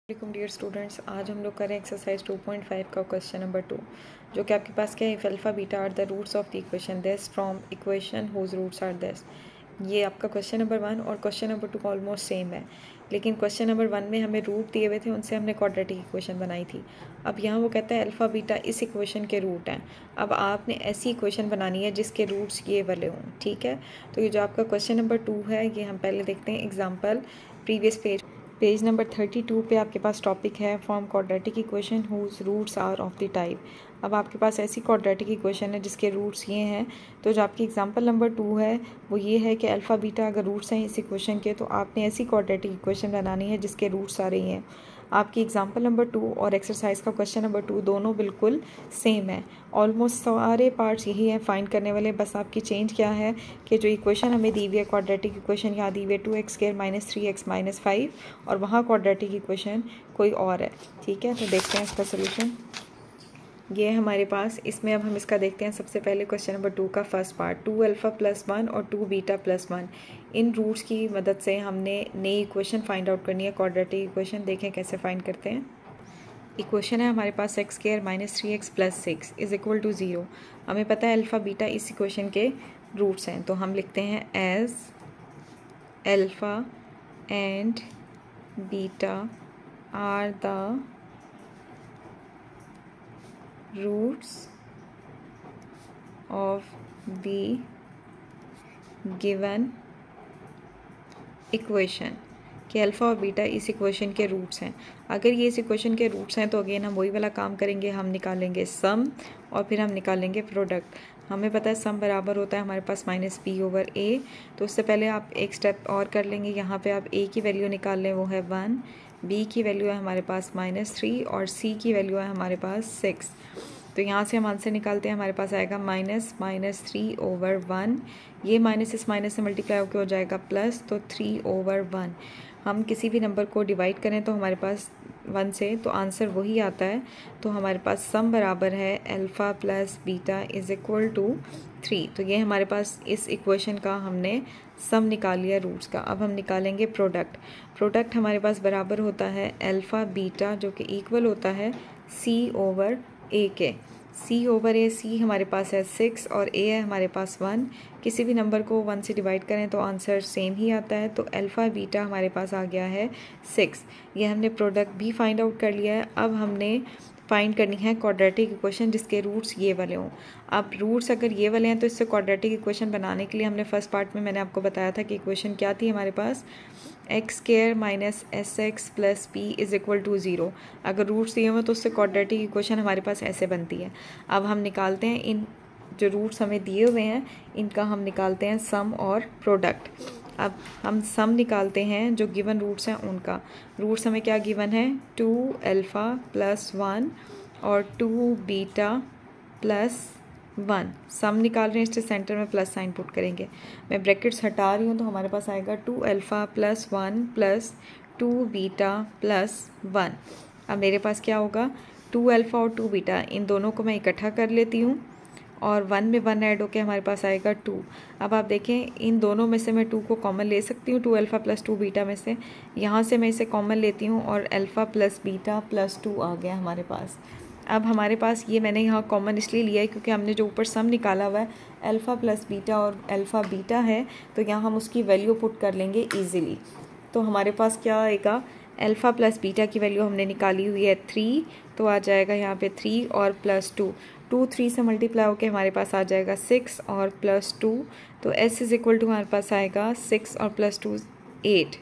वालेकुम dear students, आज हम लोग करें एक्सरसाइज 2.5 का क्वेश्चन नंबर 2, जो कि आपके पास क्या है। If alpha beta are the roots of the equation this from equation whose roots are this. ये आपका क्वेश्चन नंबर 1 और क्वेश्चन नंबर 2 ऑलमोस्ट सेम है, लेकिन क्वेश्चन नंबर 1 में हमें रूट दिए हुए थे, उनसे हमने क्वाड्रेटिक इक्वेशन बनाई थी। अब यहाँ वो कहता है अल्फा बीटा इस इक्वेशन के रूट हैं। अब आपने ऐसी इक्वेशन बनानी है जिसके रूट्स ये वाले हों, ठीक है। तो ये जो आपका क्वेश्चन नंबर 2 है, ये हम पहले देखते हैं एग्जाम्पल प्रीवियस पेज नंबर 32 पे आपके पास टॉपिक है form quadratic equation whose roots are of the type. अब आपके पास ऐसी क्वाड्रेटिक इक्वेशन है जिसके रूट्स ये हैं। तो जो आपकी एग्जांपल नंबर 2 है वो ये है कि अल्फ़ा बीटा अगर रूट्स हैं इस इक्वेशन के, तो आपने ऐसी क्वाड्रेटिक इक्वेशन बनानी है जिसके रूट्स आ रही हैं। आपकी एग्जांपल नंबर 2 और एक्सरसाइज का क्वेश्चन नंबर 2 दोनों बिल्कुल सेम है। ऑलमोस्ट सारे पार्ट्स यही हैं फाइंड करने वाले। बस आपकी चेंज क्या है कि जो इक्वेशन हमें दी हुई है क्वाड्रेटिक इक्वेशन, यहाँ दी हुई है 2x² - 3x - 5 और वहाँ क्वाड्रेटिक इक्वेशन कोई और है, ठीक है। तो देखते हैं इसका सोल्यूशन। ये है हमारे पास, इसमें अब हम इसका देखते हैं। सबसे पहले क्वेश्चन नंबर 2 का फर्स्ट पार्ट, 2α + 1 और 2β + 1। इन रूट्स की मदद से हमने नई इक्वेशन फाइंड आउट करनी है, क्वाड्रेटिक इक्वेशन। देखें कैसे फाइंड करते हैं। इक्वेशन है हमारे पास x² - 3x + 6 = 0। हमें पता है अल्फ़ा बीटा इस इक्वेशन के रूट्स हैं, तो हम लिखते हैं as alpha and beta are the roots of the given equation, कि अल्फ़ा और बीटा इस इक्वेशन के रूट्स हैं। अगर ये इस इक्वेशन के रूट्स हैं तो अगेन हम वही वाला काम करेंगे, हम निकालेंगे सम और फिर हम निकालेंगे प्रोडक्ट। हमें पता है सम बराबर होता है हमारे पास -b/a। तो उससे पहले आप एक स्टेप और कर लेंगे। यहाँ पे आप a की वैल्यू निकाल लें, वो है 1, b की वैल्यू है हमारे पास -3 और c की वैल्यू है हमारे पास 6। तो यहाँ से हम आंसर निकालते हैं, हमारे पास आएगा -3/1। ये माइनस इस माइनस से मल्टीप्लाई होकर हो जाएगा प्लस, तो 3/1। हम किसी भी नंबर को डिवाइड करें तो हमारे पास 1 से, तो आंसर वही आता है। तो हमारे पास सम बराबर है अल्फ़ा + बीटा = 3। तो ये हमारे पास इस इक्वेशन का हमने सम निकाल लिया रूट्स का। अब हम निकालेंगे प्रोडक्ट। प्रोडक्ट हमारे पास बराबर होता है अल्फ़ा बीटा, जो कि इक्वल होता है c/a के। c/a, c हमारे पास है 6 और a है हमारे पास 1। किसी भी नंबर को 1 से डिवाइड करें तो आंसर सेम ही आता है। तो अल्फ़ा बीटा हमारे पास आ गया है 6। ये हमने प्रोडक्ट भी फाइंड आउट कर लिया है। अब हमने फाइंड करनी है क्वाड्रेटिक इक्वेशन जिसके रूट्स ये वाले हों। अब रूट्स अगर ये वाले हैं तो इससे क्वाड्रेटिक इक्वेशन बनाने के लिए हमने फर्स्ट पार्ट में मैंने आपको बताया था कि इक्वेशन क्या थी हमारे पास, x² - sx + p = 0। अगर रूट्स दिए हुए तो उससे क्वाड्रेटिक इक्वेशन हमारे पास ऐसे बनती है। अब हम निकालते हैं इन जो रूट्स हमें दिए हुए हैं, इनका हम निकालते हैं सम और प्रोडक्ट। अब हम सम निकालते हैं जो गिवन रूट्स हैं उनका। रूट्स हमें क्या गिवन है, 2α + 1 और 2β + 1। सम निकाल रहे हैं, इससे सेंटर में प्लस साइन पुट करेंगे। मैं ब्रैकेट्स हटा रही हूँ, तो हमारे पास आएगा 2α + 1 + 2β + 1। अब मेरे पास क्या होगा, 2α और 2β, इन दोनों को मैं इकट्ठा कर लेती हूँ और 1 में 1 ऐड होके हमारे पास आएगा 2। अब आप देखें इन दोनों में से मैं 2 को कॉमन ले सकती हूँ, 2α + 2β में से। यहाँ से मैं इसे कॉमन लेती हूँ और अल्फ़ा + बीटा + 2 आ गया हमारे पास। अब हमारे पास ये मैंने यहाँ कॉमन इसलिए लिया है क्योंकि हमने जो ऊपर सम निकाला हुआ है अल्फ़ा + बीटा और अल्फ़ा बीटा है, तो यहाँ हम उसकी वैल्यू पुट कर लेंगे ईजिली। तो हमारे पास क्या आएगा, अल्फ़ा + बीटा की वैल्यू हमने निकाली हुई है 3, तो आ जाएगा यहाँ पे 3 और +2। 2 3 से मल्टीप्लाई होकर हमारे पास आ जाएगा 6 और +2। तो s = हमारे पास आएगा 6 और +2 8,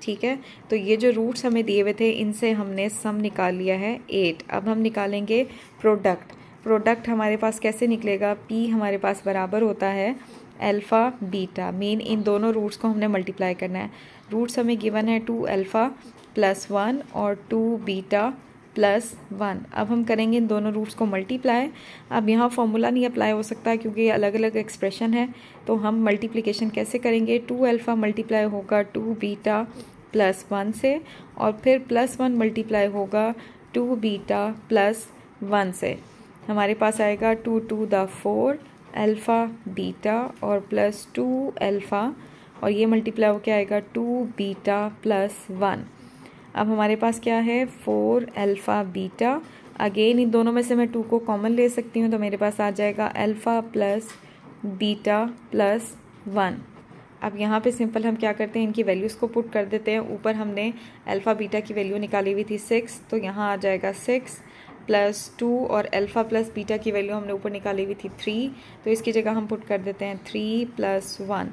ठीक है। तो ये जो रूट्स हमें दिए हुए थे इनसे हमने सम निकाल लिया है 8। अब हम निकालेंगे प्रोडक्ट। प्रोडक्ट हमारे पास कैसे निकलेगा, p हमारे पास बराबर होता है अल्फ़ा बीटा। मेन इन दोनों रूट्स को हमने मल्टीप्लाई करना है। रूट्स हमें गिवन है 2α + 1 और 2β + 1। अब हम करेंगे इन दोनों रूट्स को मल्टीप्लाई। अब यहाँ फॉर्मूला नहीं अप्लाई हो सकता है क्योंकि ये अलग अलग एक्सप्रेशन है, तो हम मल्टीप्लिकेशन कैसे करेंगे, 2α मल्टीप्लाई होगा 2β + 1 से और फिर +1 मल्टीप्लाई होगा 2β + 1 से। हमारे पास आएगा 2 2 द 4 अल्फ़ा बीटा और +2 अल्फ़ा, और ये मल्टीप्लाई होकर आएगा 2β + 1। अब हमारे पास क्या है 4 अल्फ़ा बीटा। अगेन इन दोनों में से मैं 2 को कॉमन ले सकती हूँ, तो मेरे पास आ जाएगा अल्फ़ा प्लस बीटा प्लस 1। अब यहाँ पे सिंपल हम क्या करते हैं, इनकी वैल्यूज़ को पुट कर देते हैं। ऊपर हमने अल्फ़ा बीटा की वैल्यू निकाली हुई थी 6, तो यहाँ आ जाएगा 6 प्लस 2, और अल्फ़ा प्लस बीटा की वैल्यू हमने ऊपर निकाली हुई थी 3, तो इसकी जगह हम पुट कर देते हैं 3 प्लस 1।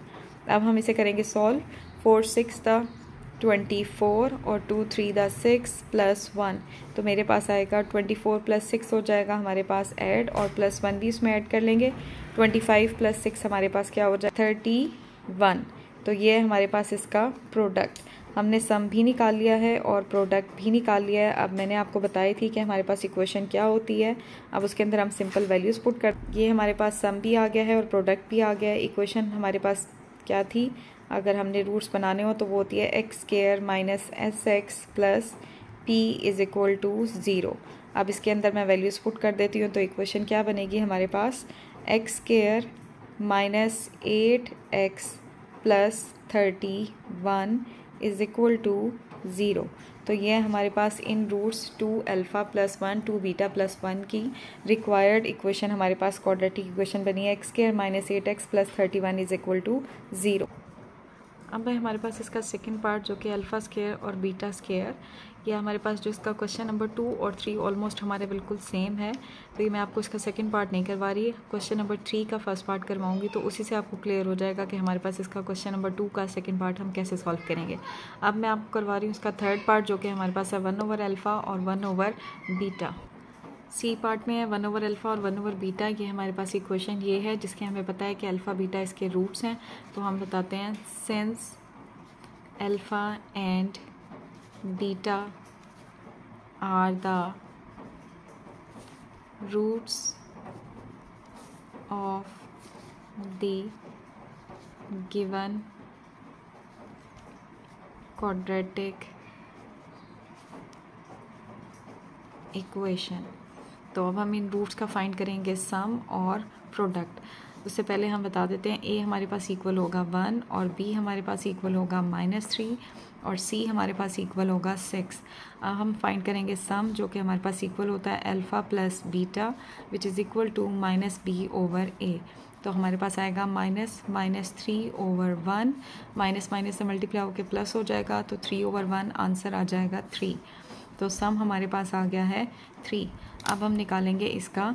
अब हम इसे करेंगे सॉल्व। 4 6 द 24 और 2 3 द 6 प्लस 1, तो मेरे पास आएगा 24 प्लस 6 हो जाएगा हमारे पास ऐड, और प्लस 1 भी इसमें ऐड कर लेंगे। 25 प्लस 6 हमारे पास क्या हो जाएगा 31। तो ये हमारे पास इसका प्रोडक्ट। हमने सम भी निकाल लिया है और प्रोडक्ट भी निकाल लिया है। अब मैंने आपको बताई थी कि हमारे पास इक्वेशन क्या होती है। अब उसके अंदर हम सिंपल वैल्यूज़ पुट कर, ये हमारे पास सम भी आ गया है और प्रोडक्ट भी आ गया है। इक्वेशन हमारे पास क्या थी, अगर हमने रूट्स बनाने हो तो वो होती है x square minus S x plus P is equal to 0। अब इसके अंदर मैं वैल्यूज़ पुट कर देती हूँ, तो इक्वेशन क्या बनेगी हमारे पास, x square minus 8x plus 31 is equal to 0। तो ये हमारे पास इन roots 2 alpha plus 1 2 beta plus 1 की रिक्वायर्ड इक्वेशन हमारे पास क्वाड्रेटिक इक्वेशन बनी है, x square minus 8x plus 31 is equal to 0। अब है हमारे पास इसका सेकंड पार्ट जो कि अल्फ़ा स्क्वायर और बीटा स्क्वायर, ये हमारे पास जो इसका क्वेश्चन नंबर 2 और 3 ऑलमोस्ट हमारे बिल्कुल सेम है, तो ये मैं आपको इसका सेकंड पार्ट नहीं करवा रही। क्वेश्चन नंबर 3 का फर्स्ट पार्ट करवाऊंगी, तो उसी से आपको क्लियर हो जाएगा कि हमारे पास इसका क्वेश्चन नंबर 2 का सेकंड पार्ट हम कैसे सॉल्व करेंगे। अब मैं आपको करवा रही हूँ इसका थर्ड पार्ट जो कि हमारे पास है 1 ओवर अल्फ़ा और 1 ओवर बीटा। सी पार्ट में है 1 ओवर अल्फ़ा और 1 ओवर बीटा। ये हमारे पास इक्वेशन ये है जिसके हमें पता है कि अल्फ़ा बीटा इसके रूट्स हैं, तो हम बताते हैं since alpha and beta are the roots of the given quadratic equation। तो अब हम इन रूट्स का फाइंड करेंगे सम और प्रोडक्ट। उससे पहले हम बता देते हैं ए हमारे पास इक्वल होगा 1 और बी हमारे पास इक्वल होगा -3 और सी हमारे पास इक्वल होगा 6। अब हम फाइंड करेंगे सम जो कि हमारे पास इक्वल होता है alpha plus beta which is equal to -b over a। तो हमारे पास आएगा -3 ओवर 1, माइनस माइनस से मल्टीप्लाई होकर प्लस हो जाएगा, तो 3 ओवर 1 आंसर आ जाएगा 3। तो सम हमारे पास आ गया है 3। अब हम निकालेंगे इसका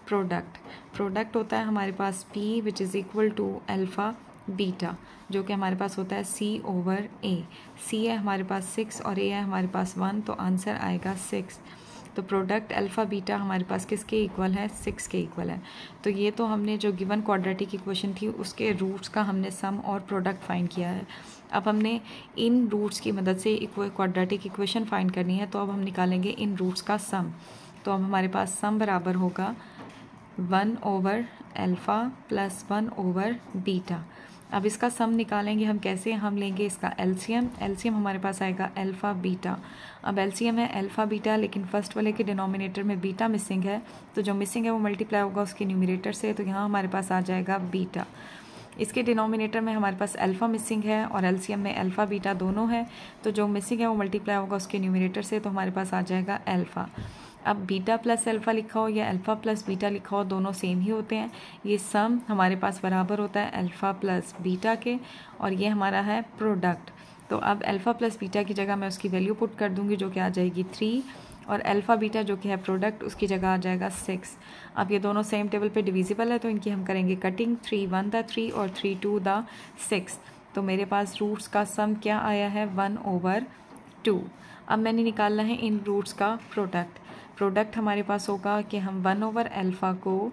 प्रोडक्ट। प्रोडक्ट होता है हमारे पास p which is equal to alpha beta जो कि हमारे पास होता है c ओवर a। c है हमारे पास 6 और a है हमारे पास 1, तो आंसर आएगा 6। तो प्रोडक्ट अल्फ़ा बीटा हमारे पास किसके इक्वल है, 6 के इक्वल है। तो ये तो हमने जो गिवन क्वाड्रेटिक इक्वेशन थी उसके रूट्स का हमने सम और प्रोडक्ट फाइंड किया है। अब हमने इन रूट्स की मदद से क्वाड्रेटिक इक्वेशन फाइंड करनी है, तो अब हम निकालेंगे इन रूट्स का सम। तो अब हमारे पास सम बराबर होगा 1 over alpha plus 1 over beta. अब इसका सम निकालेंगे हम कैसे, हम लेंगे इसका एलसीएम। एलसीएम हमारे पास आएगा अल्फ़ा बीटा। अब एलसीएम है अल्फ़ा बीटा, लेकिन फर्स्ट वाले के डिनोमिनेटर में बीटा मिसिंग है, तो जो मिसिंग है वो मल्टीप्लाई होगा उसके न्यूमरेटर से, तो यहाँ हमारे पास आ जाएगा बीटा। इसके डिनोमिनेटर में हमारे पास अल्फ़ा मिसिंग है और एलसीएम में अल्फ़ा बीटा दोनों है, तो जो मिसिंग है वो मल्टीप्लाई होगा उसके न्यूमरेटर से, तो हमारे पास आ जाएगा अल्फ़ा। अब बीटा प्लस अल्फ़ा लिखा हो या अल्फ़ा प्लस बीटा लिखा हो, दोनों सेम ही होते हैं। ये सम हमारे पास बराबर होता है अल्फ़ा प्लस बीटा के, और ये हमारा है प्रोडक्ट। तो अब अल्फ़ा प्लस बीटा की जगह मैं उसकी वैल्यू पुट कर दूंगी जो कि आ जाएगी 3, और अल्फ़ा बीटा जो कि है प्रोडक्ट उसकी जगह आ जाएगा 6। अब ये दोनों सेम टेबल पे डिविजिबल है, तो इनकी हम करेंगे कटिंग। 3 1 द 3 और 3 2 द 6। तो मेरे पास रूट्स का सम क्या आया है, 1 ओवर 2। अब मैंने निकालना है इन रूट्स का प्रोडक्ट। प्रोडक्ट हमारे पास होगा कि हम 1 ओवर अल्फ़ा को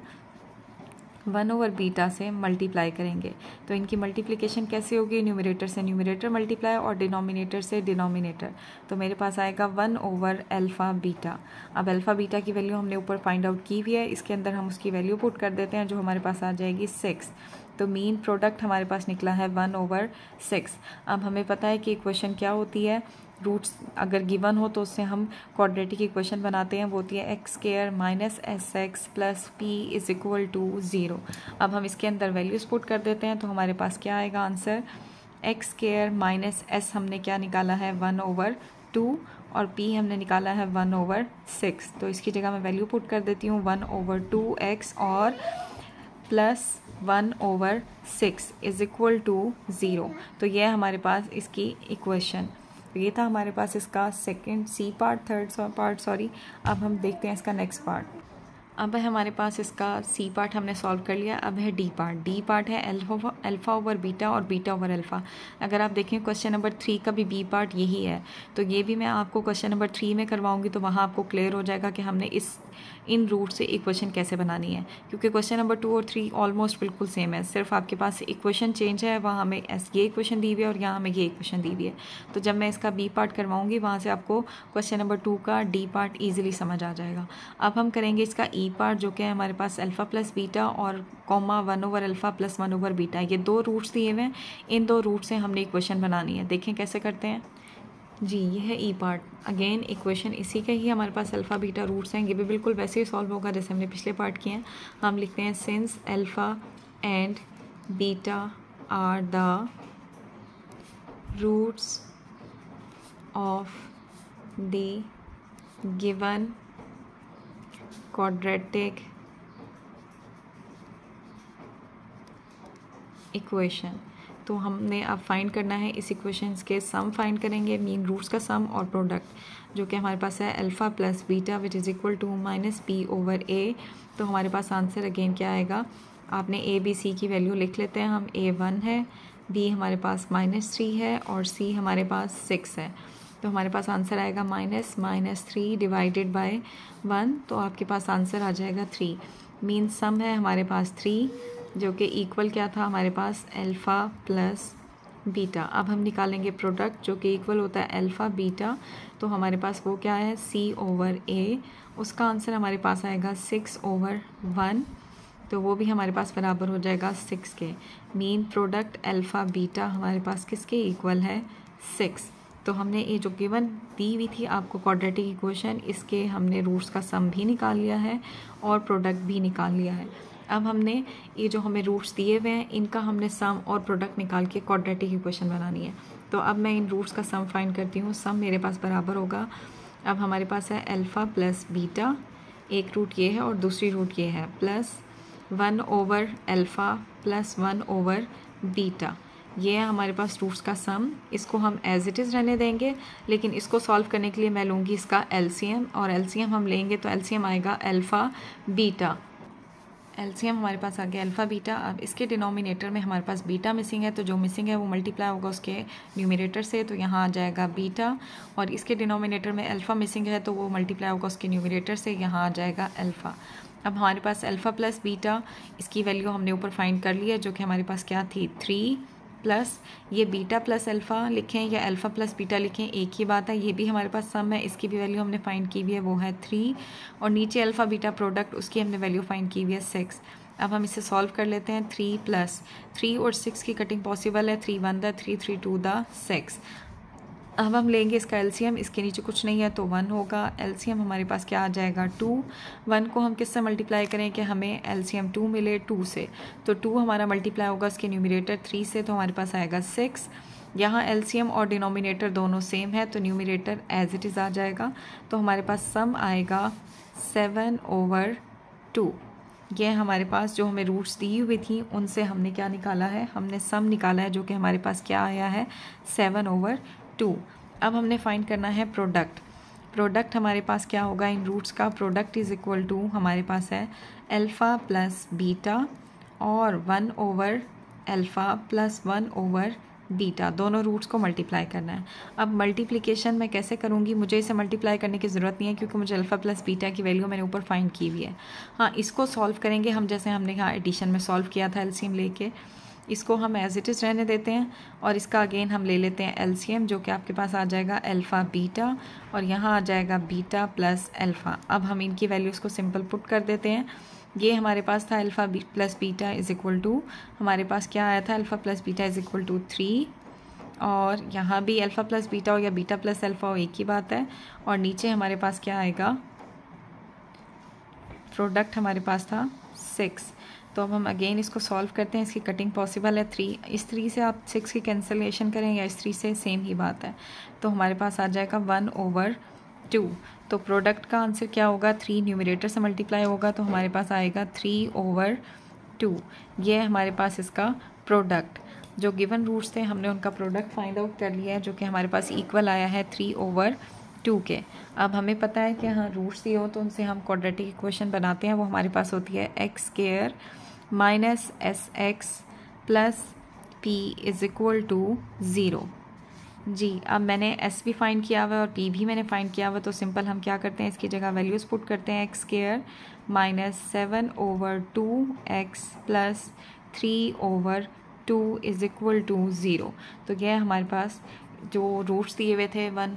1 ओवर बीटा से मल्टीप्लाई करेंगे। तो इनकी मल्टीप्लिकेशन कैसे होगी, न्यूमरेटर से न्यूमरेटर मल्टीप्लाई और डिनोमिनेटर से डिनोमिनेटर। तो मेरे पास आएगा 1 ओवर अल्फ़ा बीटा। अब अल्फ़ा बीटा की वैल्यू हमने ऊपर फाइंड आउट की हुई है, इसके अंदर हम उसकी वैल्यू पुट कर देते हैं जो हमारे पास आ जाएगी 6। तो मीन प्रोडक्ट हमारे पास निकला है 1 ओवर 6। अब हमें पता है कि इक्वेशन क्या होती है, रूट्स अगर गिवन हो तो उससे हम क्वाड्रेटिक इक्वेशन बनाते हैं, वो होती है x square minus S x plus P is equal to 0। अब हम इसके अंदर वैल्यूज़ पुट कर देते हैं, तो हमारे पास क्या आएगा answer, x square minus S हमने क्या निकाला है 1 ओवर 2, और p हमने निकाला है 1/6। तो इसकी जगह मैं वैल्यू पुट कर देती हूँ 1/2x और प्लस 1/6 इज इक्वल टू 0। तो यह है हमारे पास इसकी इक्वेशन। तो ये था हमारे पास इसका second C part, third part sorry. अब हम देखते हैं इसका नेक्स्ट पार्ट। अब है हमारे पास इसका सी पार्ट हमने सॉल्व कर लिया। अब है डी पार्ट। डी पार्ट है अल्फ़ा ओवर बीटा और बीटा ओवर अल्फ़ा। अगर आप देखें क्वेश्चन नंबर 3 का भी बी पार्ट यही है, तो ये भी मैं आपको क्वेश्चन नंबर 3 में करवाऊंगी, तो वहाँ आपको क्लियर हो जाएगा कि हमने इन रूट से इक्वेशन कैसे बनानी है, क्योंकि क्वेश्चन नंबर 2 और 3 ऑलमोस्ट बिल्कुल सेम है, सिर्फ आपके पास इक्वेशन चेंज है। वहाँ हमें ये इक्वेशन दी हुई है और यहाँ हमें ये इक्वेशन दी हुई है। तो जब मैं इसका बी पार्ट करवाऊंगी वहाँ से आपको क्वेश्चन नंबर 2 का डी पार्ट ईजिली समझ आ जाएगा। अब हम करेंगे इसका ई पार्ट, जो कि है हमारे पास अल्फ़ा प्लस बीटा और कॉमा 1/अल्फ़ा प्लस 1/बीटा। ये 2 रूट्स दिए हुए हैं, इन 2 रूट से हमने इक्वेशन बनानी है। देखें कैसे करते हैं जी। ये है ई पार्ट। अगेन इक्वेशन इसी के ही हमारे पास अल्फ़ा बीटा रूट्स हैं, ये भी बिल्कुल वैसे ही सॉल्व होगा जैसे हमने पिछले पार्ट किए हैं। हम लिखते हैं since alpha and beta are the roots of the given quadratic equation. तो हमने अब फाइंड करना है इस इक्वेशंस के सम फाइंड करेंगे, मीन रूट्स का सम और प्रोडक्ट, जो कि हमारे पास है alpha plus beta which is equal to -p/a। तो हमारे पास आंसर अगेन क्या आएगा, आपने a b c की वैल्यू लिख लेते हैं हम। a 1 है, b हमारे पास -3 है और c हमारे पास 6 है। तो हमारे पास आंसर आएगा -3 डिवाइडेड बाय 1। तो आपके पास आंसर आ जाएगा 3। मीन सम है हमारे पास 3, जो कि इक्वल क्या था हमारे पास अल्फ़ा प्लस बीटा। अब हम निकालेंगे प्रोडक्ट, जो कि इक्वल होता है अल्फ़ा बीटा। तो हमारे पास वो क्या है c/a। उसका आंसर हमारे पास आएगा 6/1। तो वो भी हमारे पास बराबर हो जाएगा 6 के। मीन प्रोडक्ट अल्फ़ा बीटा हमारे पास किसके इक्वल है 6। तो हमने ये जो गिवन दी हुई थी आपको क्वाड्रेटिक इक्वेशन, इसके हमने रूट्स का सम भी निकाल लिया है और प्रोडक्ट भी निकाल लिया है। अब हमने ये जो हमें रूट्स दिए हुए हैं इनका हमने सम और प्रोडक्ट निकाल के क्वाड्रेटिक इक्वेशन बनानी है। तो अब मैं इन रूट्स का सम फाइंड करती हूँ। सम मेरे पास बराबर होगा, अब हमारे पास है अल्फ़ा प्लस बीटा, एक रूट ये है और दूसरी रूट ये है, प्लस 1/अल्फ़ा प्लस 1/बीटा। ये है हमारे पास रूट्स का सम। इसको हम एज इट इज़ रहने देंगे, लेकिन इसको सॉल्व करने के लिए मैं लूँगी इसका एलसीएम, और एलसीएम हम लेंगे तो एलसीएम आएगा अल्फ़ा बीटा। एलसीएम हमारे पास आ गया अल्फ़ा बीटा। अब इसके डिनोमिनेटर में हमारे पास बीटा मिसिंग है, तो जो मिसिंग है वो मल्टीप्लाई होगा उसके न्यूमरेटर से, तो यहाँ आ जाएगा बीटा। और इसके डिनोमिनेटर में अल्फ़ा मिसिंग है, तो वो मल्टीप्लाई होगा उसके न्यूमरेटर से, यहाँ आ जाएगा अल्फ़ा। अब हमारे पास अल्फ़ा प्लस बीटा, इसकी वैल्यू हमने ऊपर फाइंड कर ली है, जो कि हमारे पास क्या थी 3 प्लस ये बीटा प्लस अल्फ़ा लिखें या अल्फ़ा प्लस बीटा लिखें एक ही बात है। ये भी हमारे पास सम है, इसकी भी वैल्यू हमने फाइंड की हुई है, वो है 3। और नीचे अल्फ़ा बीटा प्रोडक्ट, उसकी हमने वैल्यू फाइंड की हुई है 6। अब हम इसे सॉल्व कर लेते हैं। 3 प्लस 3 और 6 की कटिंग पॉसिबल है, 3 1 द 3 3 2 द 6। अब हम लेंगे इसका एलसीएम, इसके नीचे कुछ नहीं है तो 1 होगा। एलसीएम हमारे पास क्या आ जाएगा 2। 1 को हम किससे मल्टीप्लाई करें कि हमें एलसीएम 2 मिले 2 से, तो 2 हमारा मल्टीप्लाई होगा इसके न्यूमरेटर 3 से, तो हमारे पास आएगा 6। यहाँ एलसीएम और डिनोमिनेटर दोनों सेम है, तो न्यूमरेटर एज इट इज़ आ जाएगा। तो हमारे पास सम आएगा 7/2। ये हमारे पास जो हमें रूट्स दी हुई थी उनसे हमने क्या निकाला है, हमने सम निकाला है, जो कि हमारे पास क्या आया है 7/2। अब हमने फाइंड करना है प्रोडक्ट। प्रोडक्ट हमारे पास क्या होगा इन रूट्स का, प्रोडक्ट इज़ इक्वल टू हमारे पास है अल्फ़ा प्लस बीटा और 1/अल्फ़ा प्लस 1/बीटा, दोनों रूट्स को मल्टीप्लाई करना है। अब मल्टीप्लिकेशन मैं कैसे करूँगी, मुझे इसे मल्टीप्लाई करने की ज़रूरत नहीं है, क्योंकि मुझे अल्फ़ा प्लस बीटा की वैल्यू मैंने ऊपर फाइंड की हुई है। हाँ, इसको सॉल्व करेंगे हम जैसे हमने यहाँ एडिशन में सॉल्व किया था एलसीएम लेके। इसको हम एज इट इज़ रहने देते हैं और इसका अगेन हम ले लेते हैं एलसीएम, जो कि आपके पास आ जाएगा अल्फ़ा बीटा और यहाँ आ जाएगा बीटा प्लस अल्फ़ा। अब हम इनकी वैल्यूज़ को सिंपल पुट कर देते हैं। ये हमारे पास था alpha plus beta is equal to, हमारे पास क्या आया था alpha plus beta is equal to 3, और यहाँ भी अल्फ़ा प्लस बीटा हो या बीटा प्लस अल्फ़ा हो एक ही बात है। और नीचे हमारे पास क्या आएगा, प्रोडक्ट हमारे पास था 6। तो अब हम अगेन इसको सॉल्व करते हैं। इसकी कटिंग पॉसिबल है 3, इस 3 से आप 6 की कैंसलेशन करें या इस 3 से, सेम ही बात है। तो हमारे पास आ जाएगा 1/2। तो प्रोडक्ट का आंसर क्या होगा, 3 न्यूमरेटर से मल्टीप्लाई होगा तो हमारे पास आएगा 3/2। ये है हमारे पास इसका प्रोडक्ट। जो गिवन रूट्स थे हमने उनका प्रोडक्ट फाइंड आउट कर लिया है, जो कि हमारे पास इक्वल आया है 3/2 के। अब हमें पता है कि हाँ रूट्स दिए हो तो उनसे हम क्वाड्रेटिक इक्वेशन बनाते हैं। वो हमारे पास होती है x² minus SX plus P is equal to 0। जी, अब मैंने S भी फाइंड किया हुआ है और P भी मैंने फाइंड किया हुआ है, तो सिंपल हम क्या करते हैं, इसकी जगह वैल्यूज़ पुट करते हैं। x² minus 7/2x plus 3/2 is equal to 0। तो यह हमारे पास जो रूट्स दिए हुए थे 1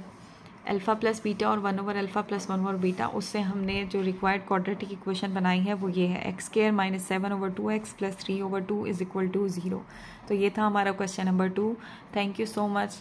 अल्फ़ा प्लस बीटा और 1/अल्फ़ा प्लस 1/बीटा, उससे हमने जो रिक्वायर्ड क्वाड्रेटिक इक्वेशन बनाई है वो ये है x² minus 7/2x plus 3/2 is equal to 0। तो ये था हमारा question number 2। Thank you so much.